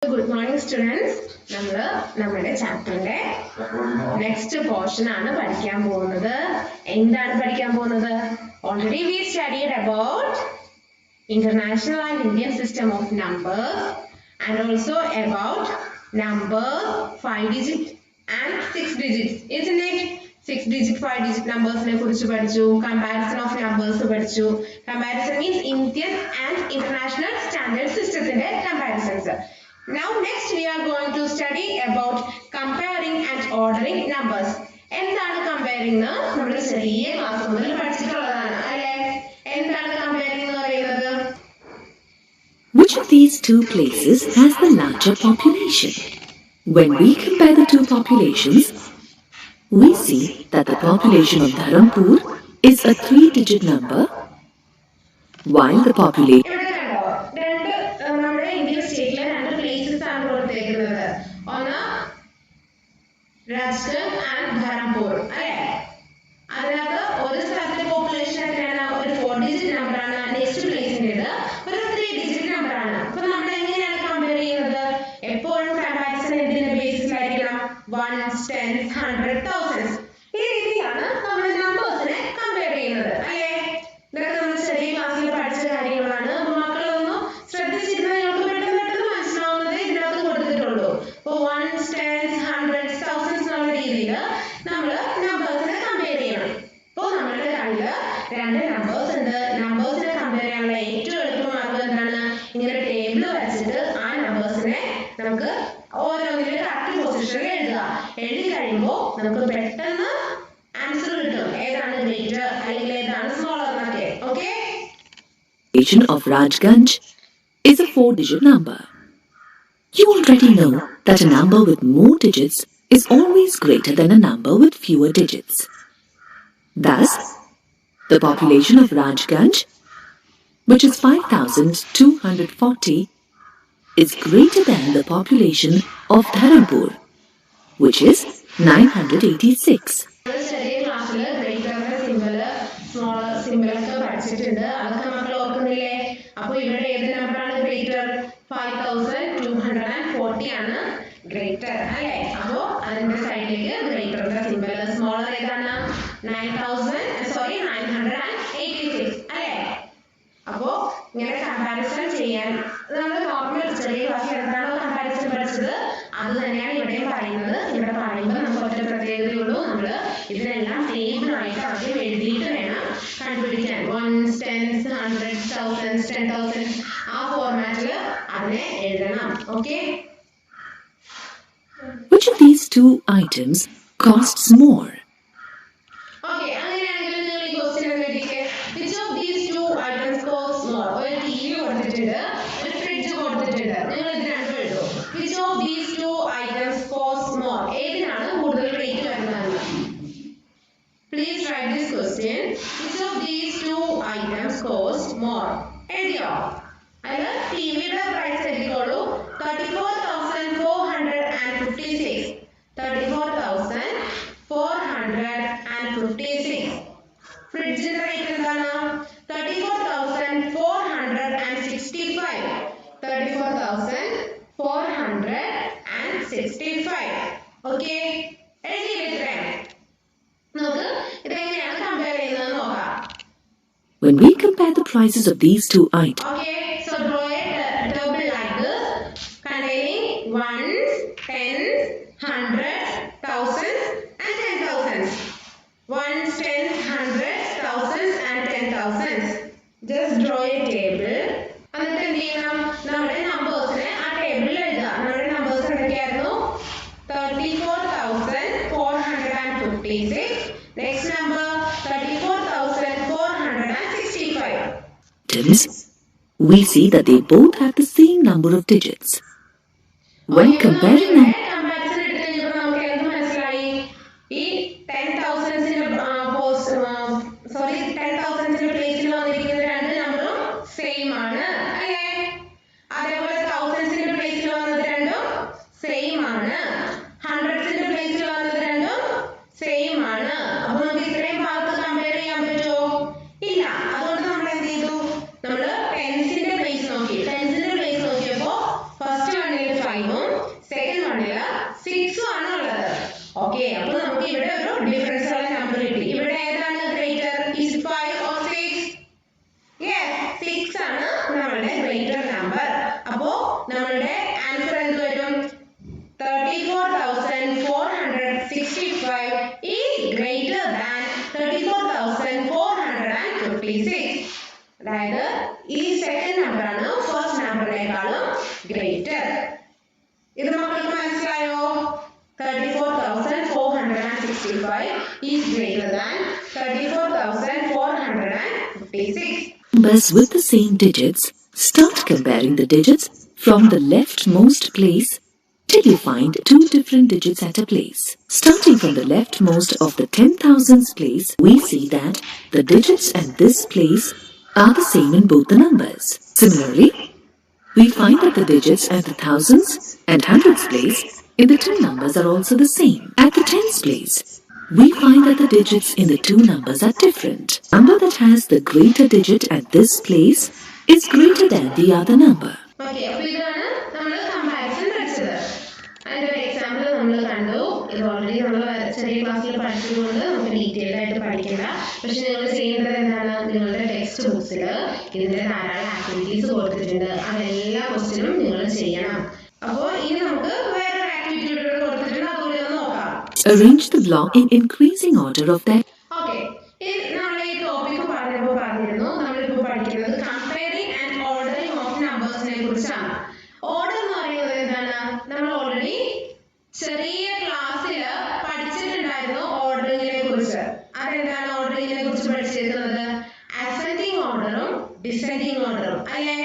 Good morning students. നമ്മുടെ ചാപ്റ്ററിന്റെ next portion ആണ് പഠിക്കാൻ പോകുന്നത്. എന്താണ് പഠിക്കാൻ പോകുന്നത്? Already we studied about international and Indian system of numbers and also about number 5 digit and 6 digits, isn't it? 6 digit 5 digit numbers ne kurichu padichu, comparison of numbers padichu. Comparison means Indian and international standard system inde comparisons. Now next we are going to study about comparing and ordering numbers. എന്താണ് comparing എന്ന് നമ്മൾ ചെറിയ class മുതൽ പഠിച്ചിട്ടുള്ളതാണ് അല്ലേ? എന്താണ് comparing എന്ന് പറയുന്നത്? Which of these two places has the larger population? When we compare the two populations, we see that the population of Dharampur is a 3-digit number, while the population Rajasthan and Dharampur. അതിനകത്ത് ഒരു സ്ഥലത്തെ population എത്രയാണ്? ഒരു 4-digit number ആണ്. Next പ്ലേസിൻ്റെത് ഒരു 3-digit number ആണ്. അപ്പൊ നമ്മൾ എങ്ങനെയാണ് കമ്പയർ ചെയ്യുന്നത്? എപ്പോഴും കമ്പാരിസൺ എന്തിന്റെ ബേസിസിലായിരിക്കണം? 1s, 10s, 100s, 1000s. ഈ രീതിയിലാണ് നമ്മൾ നമ്പേഴ്സിനെ കമ്പയർ ചെയ്യുന്നത് അല്ലേ? ഇതൊക്കെ നമ്മൾ ചെറിയ ക്ലാസ്സിൽ പഠിച്ച കാര്യങ്ങളാണ്. അപ്പൊ മക്കളൊന്നും ശ്രദ്ധിച്ചിരുന്ന നിങ്ങൾക്ക് പെട്ടെന്ന് മനസ്സിലാവുന്നതേ ഇതിനകത്ത് കൊടുത്തിട്ടുള്ളൂ. അപ്പൊ 1s, 10s, 100s, 1000s എന്നുള്ള രീതിയിൽ നമ്മൾ നമ്പേഴ്സിനെ കമ്പയർ ചെയ്യണം. അപ്പോൾ നമ്മുടെ കയ്യിൽ രണ്ട് നമ്പേഴ്സ് ഉണ്ട്. നമ്പേഴ്സിനെ കമ്പയർ ചെയ്യാനുള്ള ഏറ്റവും എളുപ്പ മാർഗം എന്താണ്? ഇങ്ങനെ ഒരു ടേബിൾ വരച്ചിട്ട് ആ നമ്പേഴ്സിനെ നമുക്ക് ഓരോന്നിന്റെ കറക്റ്റ് പൊസിഷനിൽ എഴുതുക. എഴുതി കഴിയുമ്പോൾ നമുക്ക് പെട്ടെന്ന് ആൻസർ കിട്ടും. ഏതാണ് ഗ്രേറ്റർ അല്ലെങ്കിൽ ഏതാണ് സ്മോളർ എന്നൊക്കെ. Okay? of Rajganj is a 4-digit number. You already know that a number with more digits is always greater than a number with fewer digits. Thus, the population of Rajganj, which is 5,240, is greater than the population of Dharampur, which is 986. ചെറിയ ക്ലാസ്സിൽ ഗ്രേറ്ററിന്റെ smaller സിമ്പിളൊക്കെ പഠിച്ചിട്ടുണ്ട്. അതൊക്കെ മക്കൾ ഓർക്കുന്നില്ലേ? അപ്പൊ ഇവിടെ ഏത് നമ്പറാണ് ഗ്രേറ്റർ? 5240 ആണ് ഗ്രേറ്റർ അല്ലേ? അപ്പോ അതിന്റെ സൈഡിലേക്ക് ഗ്രേറ്ററിന്റെ സിമ്പിൾ. സ്മോളർ ഏതാണ്? 986 അല്ലേ? അപ്പോ ഇങ്ങനെ കമ്പാരിസൺ ചെയ്യാൻ നമ്മൾ നോർമൽ ചെറിയ ക്ലാസ്സിൽ എന്താണോ കമ്പാരിസൺ പഠിച്ചത് അത് തന്നെയാണ് ഇവിടെയും പറയുന്നത്. ഇവിടെ പറയുമ്പോൾ നമുക്ക് ഒറ്റ പ്രത്യേകതയുള്ളൂ, നമ്മൾ ഇതിനെല്ലാം ടേബിളായിട്ട് ആദ്യം എഴുതിയിട്ട് വേണം കണ്ടുപിടിക്കാൻ. 1s, 10s, 100s, 1000s, 10,000 ആ ഫോർമാറ്റിൽ അതിനെ എഴുതണം. Okay? Which of these two items costs more? Okay, അങ്ങനെയാണെങ്കിൽ നിങ്ങൾ ഈ ക്വസ്റ്റ്യൻ എഴുതിക്കേ. Which of these two items costs more? ഒരു ടിവി കൊടുത്തിട്ടുണ്ട്, ഒരു ഫ്രിഡ്ജ് കൊടുത്തിട്ടുണ്ട്. നിങ്ങൾ ഇത് രണ്ടും എഴുതും. Which of these two items costs more? ഏതിനാണ് കൂടുതൽ റേറ്റ് വരുന്നത്? Please write this question. Which of these two items cost more? എഴുതിയോ? അതിൽ ടിവിയുടെ പ്രൈസ് എഴുതിക്കോളൂ. 34,456. 34,456. ഫ്രിഡ്ജിന്റെ റേറ്റ് എന്താണ്? 34,465. 34,465. ഓക്കെ? എഴുതിയില്ലേ? നമുക്ക് ഇതെങ്ങനെയാണ് കമ്പയർ ചെയ്യുന്നത് നോക്കാം. When we compare the prices of these two items, Okay, so draw a table like this containing 1s, 10s, 100s, 1000s and 10,000s. 1s, 10s, 100s, 1000s and 10,000s. Just draw a table. എന്നിട്ട് എന്ത് ചെയ്യണം? നമ്മുടെ നമ്പേഴ്സിനെ ആ ടേബിളിൽ എഴുതുക. നമ്മുടെ numbers എന്തൊക്കെയായിരുന്നു? 34,456. Next number 34,465. we see that they both have the same number of digits. When comparing them, comparison എടുത്ത് കഴിഞ്ഞപ്പോൾ നമുക്ക് എന്ത് മനസ്സിലായി? ഈ 10,000ന്റെ പ്ലേസിൽ വന്നിരിക്കുന്ന രണ്ട് നമ്പറും സെയിം ആണ് അല്ലേ? അതേപോലെ 1000ന്റെ പ്ലേസിൽ വന്നത് രണ്ടും സെയിം ആണ്. 100ന്റെ പ്ലേസിൽ വന്നത് രണ്ടും സെയിം ആണ്. അപ്പൊ നമുക്ക് ഇത്രയും ഭാഗത്ത് കമ്പയർ ചെയ്യാൻ പറ്റുമോ? ഇല്ല. അതുകൊണ്ട് നമ്മൾ എന്ത് ചെയ്തു? നമ്മൾ ടെൻസിന്റെ പ്ലേസ് നോക്കി. ടെൻസിന്റെ പ്ലേസ് നോക്കിയപ്പോ ഫസ്റ്റ് വണ്ണിൽ 5 വണ്ണില് 6 ആണ് ഉള്ളത്. ഓക്കെ, അപ്പൊ നമുക്ക് ഇവിടെ ഒരു ഡിഫറൻസ് ഉള്ള നമ്പർ കിട്ടി. ഇവിടെ ഏതാണ് greater? Is it 5 or 6? Yes, 6 ആണ് നമ്മുടെ ഗ്രേറ്റർ നമ്പർ. അപ്പോ നമ്മുടെ ആൻസർ എന്ത് വരും? 34,465 is greater than 34,456. അതായത് ഈ സെക്കൻഡ് നമ്പർ ആണ് ഫസ്റ്റ് നമ്പറിനേക്കാളും ഗ്രേറ്റർ. ഇത് മക്കൾക്ക് മനസ്സിലായോ? 34,465 is greater than 34,456. Numbers with the same digits, start comparing the digits from the leftmost place till you find two different digits at a place. Starting from the leftmost of the 10,000s place, we see that the digits at this place are the same in both the numbers. Similarly, we find that the digits at the thousands and hundreds place in the two numbers are also the same. At the tens place, we find that the digits in the two numbers are different. The number that has the greater digit at this place is greater than the other number. Okay, അപ്പോൾ ഇതാണ് നമ്മൾ comparison പഠിച്ചത്. അതിന്റെ ഒരു example നമ്മൾ കണ്ടു. ഇത് already നമ്മൾ ചെറിയ ക്ലാസ്സിൽ പഠിച്ചതുകൊണ്ട് നമുക്ക് ഡീറ്റെയിൽഡ് ആയിട്ട് പഠിക്കില്ല. പക്ഷെ നിങ്ങൾ ചെയ്യേണ്ടത് എന്താണ്? നിങ്ങളുടെ ടെക്സ്റ്റ് ബുക്സിൽ ഇതിന്റെ ധാരാളം ആക്ടിവിറ്റീസ് കൊടുത്തിട്ടുണ്ട്. അതെല്ലാ ക്വസ്റ്റ്യനും നിങ്ങൾ ചെയ്യണം. അപ്പോൾ ഇനി നമുക്ക് വേറൊരു ആക്ടിവിറ്റി കൊടുത്തിട്ടുണ്ട്, അതുകൂടി ഒന്ന് നോക്കാം. Arrange the block in increasing order of their. Okay, നമ്മൾ ഈ ടോപ്പിക് പറഞ്ഞിരുന്നു. നമ്മളിപ്പോൾ പഠിക്കുന്നത് കമ്പയറിംഗ് ആൻഡ് ഓർഡറിംഗ് ഓഫ് നമ്പേഴ്സിനെ കുറിച്ചാണ്. ഓർഡർ എന്ന് പറയുന്നത് എന്താണ്? നമ്മൾ ഓൾറെഡി ചെറിയ ക്ലാസ്സിൽ പഠിച്ചിട്ടുണ്ടായിരുന്നു ഓർഡറിങ്ങിനെ കുറിച്ച്. അതെന്താണ് ഓർഡറിങ്ങിനെ കുറിച്ച് പഠിച്ചിരിക്കുന്നത്? അസെൻഡിങ് ഓർഡറും ഡിസെൻഡിങ് ഓർഡറും അല്ലേ?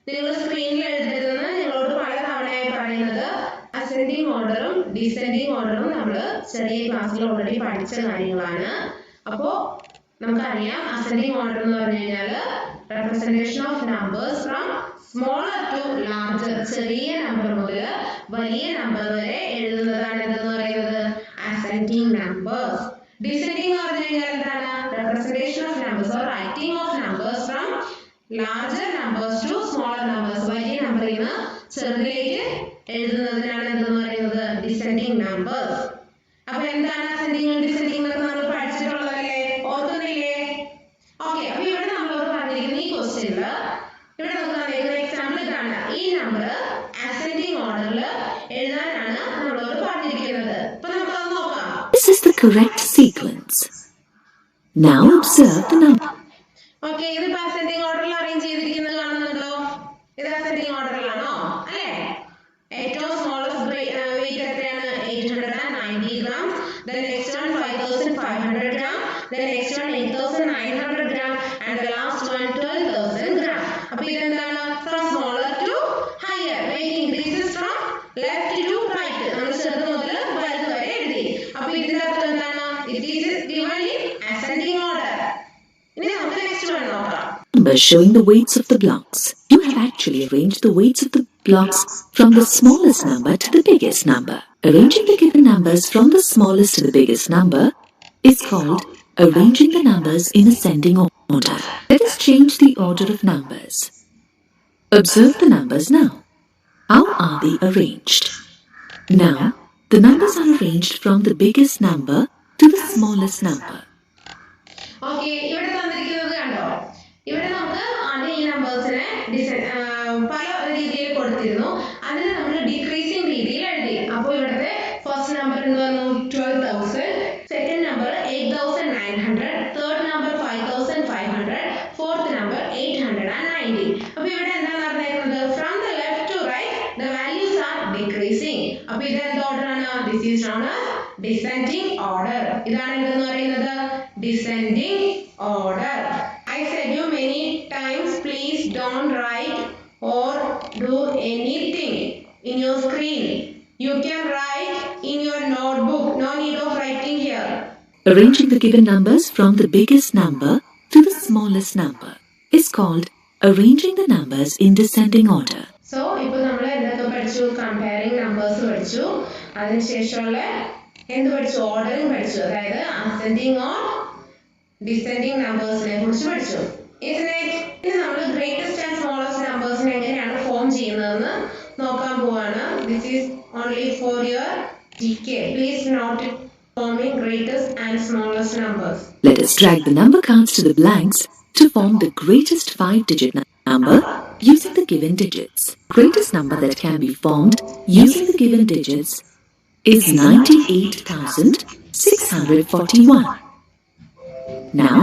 നിങ്ങൾ സ്ക്രീനിൽ എഴുതരുതെന്ന് നിങ്ങളോട് പല തവണയായി പറയുന്നത് അസെൻഡിങ് ഓർഡറും ഡിസെൻഡിങ് ഓർഡറും നമ്മൾ ചെറിയ ക്ലാസ്സിൽ ഓൾറെഡി പഠിച്ച കാര്യങ്ങളാണ്. അപ്പോൾ നമുക്കറിയാം അസെൻഡിങ് ഓർഡർ എന്ന് പറഞ്ഞു കഴിഞ്ഞാൽ representation of numbers from smaller to larger, ചെറിയ നമ്പർ മുതൽ വലിയ നമ്പർ വരെ എഴുതുന്നതാണ് എന്തെന്ന് പറയുന്നത് അസെൻഡിങ് നമ്പേഴ്സ്. ഡിസെൻഡിങ് എന്ന് പറഞ്ഞു കഴിഞ്ഞാൽ എന്താണ്? Representation of numbers or writing of numbers from larger numbers to smaller numbers, വലിയ നമ്പറിൽ നിന്ന് ചെറുതിലേക്ക് എഴുതുന്നതിനാണ് എന്തെന്ന് പറയുന്നത് ഡിസെൻഡിങ് നമ്പേഴ്സ്. അപ്പൊ എന്താണ് അസെൻഡിങ് ഡിസെൻഡിങ് എന്നൊക്കെ നമ്മൾ പഠിച്ചിട്ടുള്ളതല്ലേ? ഓർക്കുന്നില്ലേ? ഓക്കെ, അപ്പൊ ഇവിടെ നമ്മളോട് പറഞ്ഞിരിക്കുന്ന ഈ ക്വസ്റ്റ്യനിൽ ഇവിടെ നമുക്ക് തന്നിരിക്കുന്ന എക്സാമ്പിൾ കാണാം. ഈ നമ്പർ അസെൻഡിങ് ഓർഡറിൽ എഴുതാനാണ് നമ്മളോട് പറഞ്ഞിരിക്കുന്നത്. അപ്പൊ നമുക്കത് നോക്കാം. This is the correct sequence. Now observe the number. Okay, ഇത് അസെൻഡിങ് ഓർഡറിൽ അറേഞ്ച് ചെയ്തിരിക്കുന്നത് കാണുന്നുണ്ടോ? ഇത് അസെൻഡിങ് ഓർഡറിലാണോ? അല്ലേ? ഏറ്റവും സ്മോളസ്റ്റ് വെയിറ്റ് എത്രയാണ്? 890 grams. The next one 5500 grams. The next one 8900 grams. And the last one 12000 grams. അപ്പോൾ ഇതെന്താണ്? From smaller to higher. Weight increases from left to right. നമ്മൾ ചെറുത് മുതൽ വലുത് വരെ എഴുതി. അപ്പോൾ ഇതിന്റെ അർത്ഥം എന്താണ്? It is given in ascending order. ഇനി നമുക്ക് നെക്സ്റ്റ് വൺ നോക്കാം. Numbers showing the weights of the blocks. You have actually arranged the weights of the blocks from the smallest number to the biggest number. Arranging the given numbers from the smallest to the biggest number is called arranging the numbers in ascending order. Let us change the order of numbers. Observe the numbers now. How are they arranged? Now, the numbers are arranged from the biggest number to the smallest number. Okay, ഇവിടെ തന്നിരിക്കുന്നത് കണ്ടോ? ഇവിടെ നമുക്ക് ആദ്യം ഈ നമ്പേഴ്സിനെ പല രീതിയിൽ കൊടുത്തിരുന്നു. അതിന് നമ്മൾ ഡിക്രീസിംഗ് രീതിയിൽ എഴുതി. അപ്പോൾ ഇവിടുത്തെ ഫസ്റ്റ് നമ്പർ എന്ത് വന്നു? 12,000. Second number 8,900. Third number 5,500. Fourth number 890. അപ്പോൾ ഇവിടെ എന്താണ് പറഞ്ഞിരിക്കുന്നത്? From the left to right the values are decreasing. അപ്പോൾ ഇത് എന്ത് ഓർഡർ ആണ്? This is known as descending order. ഇതാണ് എന്തെന്ന് പറയുന്നത്? Descending order. I said you many times, please don't write or do anything in your screen. You can write in your notebook. No need of writing here. Arranging the given numbers from the biggest number to the smallest number is called arranging the numbers in descending order. So, ഇപ്പോൾ നമ്മൾ എന്തൊക്കെ പഠിച്ചു? Comparing numbers പഠിച്ചു. അതിനുശേഷമുള്ള എന്ത് പഠിച്ചു? Ordering പഠിച്ചു. അതായത് അസെൻഡിങ് ഓർ ഡിസെൻഡിങ് നമ്പേഴ്സിനെ കുറിച്ച് പഠിച്ചു. Isn't it? ഇനി നമ്മൾ ഗ്രേറ്റസ്റ്റ് ആൻഡ് സ്മോളസ്റ്റ് നമ്പേഴ്സിനെ എങ്ങനെയാണ് ഫോം ചെയ്യുന്നതെന്ന് നോക്കാൻ പോവാണ്. This is only for your GK. Please note it. Forming greatest and smallest numbers. Let us drag the number cards to the blanks to form the greatest 5-digit number using the given digits. Greatest number that can be formed using the given digits is 98,641. Now,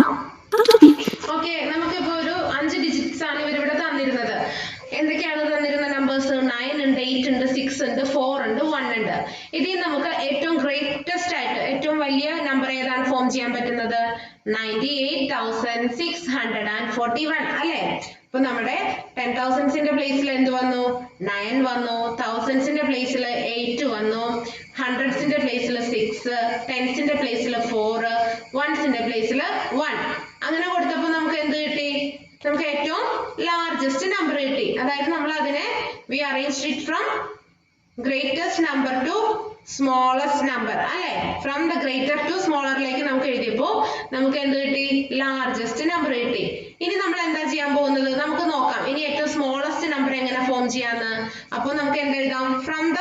how do we... Okay, നമുക്കിപ്പോൾ ഒരു 5 digits ആണ് ഇവരിവിടെ തന്നിരുന്നത്. എന്തൊക്കെയാണ് തന്നിരുന്ന numbers? 9 ഉണ്ട്, 8 ഉണ്ട്, 6 ഉണ്ട്, 4 ഉണ്ട്, 1 ഉണ്ട്. ഇതിൽ നമുക്ക് ഏറ്റവും ഗ്രേറ്റസ്റ്റ് ആയിട്ട് ഏറ്റവും വലിയ നമ്പർ ഏതാണ് ഫോം ചെയ്യാൻ പറ്റുന്നത്? 98,641 അല്ലേ? ഇപ്പൊ നമ്മുടെ 10,000ന്റെ പ്ലേസിൽ എന്ത് വന്നു? 9 വന്നു. തൗസൻഡ്സിന്റെ പ്ലേസിൽ 8 വന്നു. ഹൺഡ്രഡ്സിന്റെ പ്ലേസിൽ 6, ടെൻസിന്റെ പ്ലേസിൽ 4, വൺസിന്റെ പ്ലേസിൽ 1. അങ്ങനെ കൊടുത്തപ്പോൾ നമുക്ക് എന്ത് കിട്ടി? നമുക്ക് ഏറ്റവും ലാർജസ്റ്റ് നമ്പർ കിട്ടി. അതായത് നമ്മൾ അതിനെ we arranged it from greatest number to smallest number അല്ലേ? From the greater to smaller ലേക്ക് നമുക്ക് എഴുതിയപ്പോൾ നമുക്ക് എന്ത് കിട്ടി? ലാർജസ്റ്റ് നമ്പർ കിട്ടി. ഇനി നമ്മൾ എന്താ ചെയ്യാൻ പോകുന്നത്? നമുക്ക് നോക്കാം ഇനി ഏറ്റവും സ്മോളസ്റ്റ് നമ്പർ എങ്ങനെ ഫോം ചെയ്യാന്ന്. അപ്പോൾ നമുക്ക് എന്ത് എഴുതാം? ഫ്രം ദ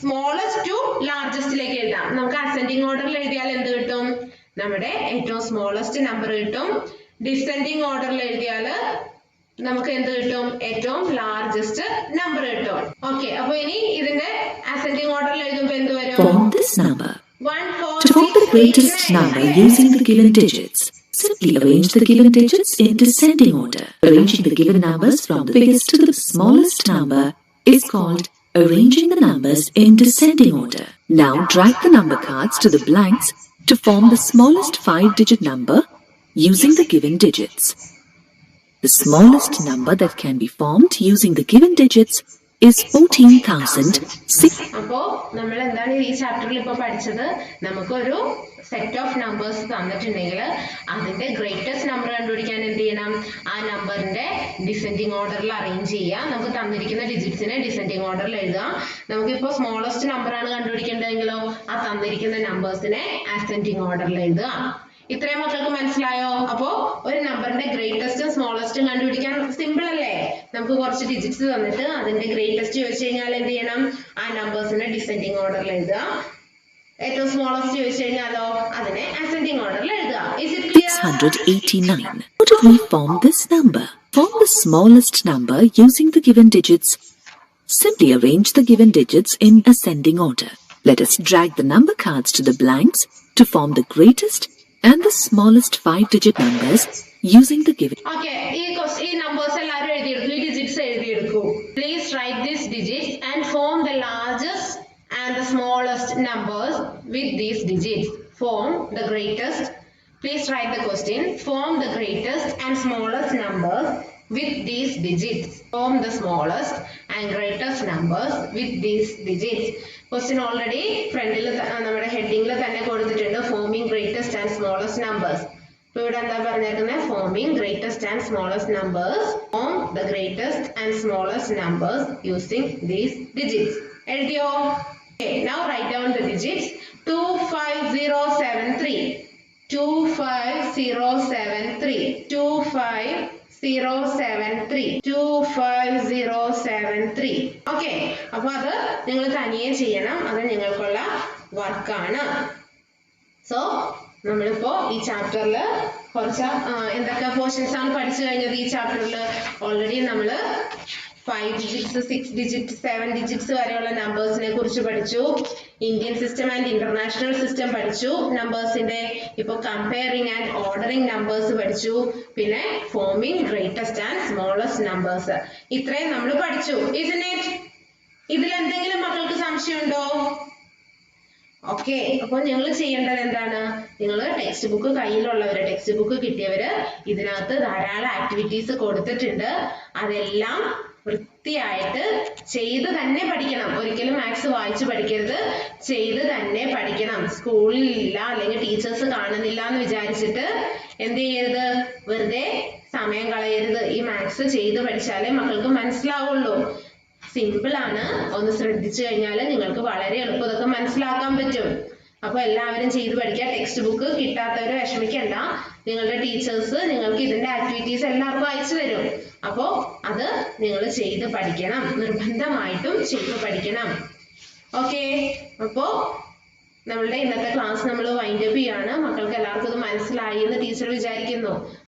സ്മോളസ്റ്റ് ടു ലാർജസ്റ്റിലേക്ക് എഴുതാം. നമുക്ക് അസെൻഡിങ് ഓർഡറിൽ എഴുതിയാൽ എന്ത് കിട്ടും? നമ്മുടെ ഏറ്റവും സ്മോളസ്റ്റ് നമ്പർ കിട്ടും. ഡിസെൻഡിങ് ഓർഡറിൽ എഴുതിയാൽ നമുക്ക് എന്ത് കിട്ടും? ഏറ്റവും ലാർജസ്റ്റ് നമ്പർ കിട്ടും. ഓക്കെ, അപ്പൊ ഇനി ഇതിന്റെ അസെൻഡിങ് ഓർഡറിൽ എഴുതുമ്പോൾ എന്ത് വരും? Form this number. To form the greatest number using the given digits, simply arrange the given digits in descending order. Arranging the given numbers from the biggest to the smallest number is called arranging the numbers in descending order. Now drag the number cards to the blanks to form the smallest 5-digit number using the given digits. The smallest number that can be formed using the given digits is 14,006. അപ്പോ നമ്മൾ എന്താണ് ഈ ചാപ്റ്ററിൽ ഇപ്പൊ പഠിച്ചത്? നമുക്കൊരു set of numbers തന്നിട്ടുണ്ടെങ്കിൽ അതിന്റെ ഗ്രേറ്റസ്റ്റ് നമ്പർ കണ്ടുപിടിക്കാൻ എന്ത് ചെയ്യണം? ആ നമ്പറിന്റെ ഡിസെൻഡിങ് ഓർഡറിൽ അറേഞ്ച് ചെയ്യുക. നമുക്ക് തന്നിരിക്കുന്ന ഡിജിറ്റ്സിനെ ഡിസെൻഡിങ് ഓർഡറിൽ എഴുതാം. നമുക്കിപ്പോ സ്മോളസ്റ്റ് നമ്പർ ആണ് കണ്ടുപിടിക്കേണ്ടതെങ്കിലോ ആ തന്നിരിക്കുന്ന നമ്പേഴ്സിനെ അസെൻഡിങ് ഓർഡറിൽ എഴുതുക. ഇത്രയും മക്കൾക്ക് മനസ്സിലായോ? അപ്പോ ഒരു നമ്പറിന്റെ ഗ്രേറ്റസ്റ്റും സ്മോളസ്റ്റും കണ്ടുപിടിക്കാൻ സിമ്പിൾ അല്ലേ? നമുക്ക് കുറച്ച് ഡിജിറ്റ്സ് തന്നിട്ട് അതിന്റെ ഗ്രേറ്റസ്റ്റ് ചോദിച്ചു കഴിഞ്ഞാൽ എന്ത് ചെയ്യണം? ആ നമ്പേഴ്സിനെ ഡിസെൻഡിങ് ഓർഡറിൽ എഴുതുക. ഏറ്റവും സ്മോളസ്റ്റ് ചോദിച്ചു കഴിഞ്ഞാലോ അതിനെ അസെൻഡിങ് ഓർഡറിൽ എഴുതുക. Is it clear? 689. How did we form this number? Form the smallest number using the given digits. Simply arrange the given digits in ascending order. Let us drag the number cards to the blanks to form the greatest and the smallest 5-digit numbers using the given. Okay, ഈ numbers എല്ലാവരും എഴുതിയെടുക്കൂ. ഈ digits എഴുതിയെടുക്കൂ. Please write these digits and form the largest and the smallest numbers with these digits. Form the greatest. Please write the question. Form the greatest and smallest numbers with these digits. Form the smallest and greatest numbers with these digits. Question already ഫ്രണ്ടിൽ നമ്മുടെ ഹെഡിങ്ങിൽ തന്നെ കൊടുത്തിട്ടുണ്ട്. Forming greatest and smallest numbers. ഇപ്പൊ ഇവിടെ എന്താ പറഞ്ഞേക്കുന്നത്? Forming greatest and smallest numbers. Form the greatest and smallest numbers using these digits. എഴുതിയോ? Now write down the digits. 25073 25073 25073 25073. Okay, അപ്പൊ അത് നിങ്ങൾ തനിയെ ചെയ്യണം. അത് നിങ്ങൾക്കുള്ള വർക്കാണ്. സോ നമ്മളിപ്പോ ഈ ചാപ്റ്ററിൽ കുറച്ച് എന്തൊക്കെ പോർഷൻസ് ആണ് പഠിച്ചു കഴിഞ്ഞത്? ഈ ചാപ്റ്ററിൽ ഓൾറെഡി നമ്മള് 5 digits, 6 digits, 7 digits വരെയുള്ള നമ്പേഴ്സിനെ കുറിച്ച് പഠിച്ചു. Indian system and international system പഠിച്ചു. നമ്പേഴ്സിന്റെ ഇപ്പൊ കമ്പയറിംഗ് ആൻഡ് ഓർഡറിംഗ് നമ്പേഴ്സ് പഠിച്ചു. പിന്നെ forming greatest and smallest numbers. ഇത്രയും നമ്മൾ പഠിച്ചു. Isn't it? ഇതിൽ എന്തെങ്കിലും മക്കൾക്ക് സംശയമുണ്ടോ? ഓക്കെ, അപ്പോൾ നിങ്ങൾ ചെയ്യേണ്ടത് എന്താണ്? നിങ്ങൾ ടെക്സ്റ്റ് ബുക്ക് കയ്യിലുള്ളവര്, ടെക്സ്റ്റ് ബുക്ക് കിട്ടിയവര് ഇതിനകത്ത് ധാരാളം ആക്ടിവിറ്റീസ് കൊടുത്തിട്ടുണ്ട്. അതെല്ലാം വൃത്തിയായിട്ട് ചെയ്ത് തന്നെ പഠിക്കണം. ഒരിക്കലും മാത്സ് വായിച്ചു പഠിക്കരുത്, ചെയ്ത് തന്നെ പഠിക്കണം. സ്കൂളിൽ ഇല്ല അല്ലെങ്കിൽ ടീച്ചേഴ്സ് കാണുന്നില്ല എന്ന് വിചാരിച്ചിട്ട് എന്ത് ചെയ്യരുത്? വെറുതെ സമയം കളയരുത്. ഈ മാത്സ് ചെയ്ത് പഠിച്ചാലേ മക്കൾക്ക് മനസ്സിലാവുള്ളൂ. സിമ്പിൾ ആണ്. ഒന്ന് ശ്രദ്ധിച്ചു കഴിഞ്ഞാൽ നിങ്ങൾക്ക് വളരെ എളുപ്പം ഇതൊക്കെ മനസ്സിലാക്കാൻ പറ്റും. അപ്പോൾ എല്ലാവരും ചെയ്ത് പഠിക്കുക. ടെക്സ്റ്റ് ബുക്ക് കിട്ടാത്തവർ വിഷമിക്കണ്ട. നിങ്ങളുടെ ടീച്ചേഴ്സ് നിങ്ങൾക്ക് ഇതിന്റെ ആക്ടിവിറ്റീസ് എല്ലാവർക്കും അയച്ചു തരും. അപ്പോൾ അത് നിങ്ങൾ ചെയ്ത് പഠിക്കണം. നിർബന്ധമായിട്ടും ചെയ്ത് പഠിക്കണം. ഓക്കെ, അപ്പോൾ നമ്മളുടെ ഇന്നത്തെ ക്ലാസ് നമ്മൾ വൈൻഡ് അപ്പ് ചെയ്യാണ്. മക്കൾക്ക് എല്ലാവർക്കും ഇത് മനസ്സിലായി എന്ന് ടീച്ചർ വിചാരിക്കുന്നു.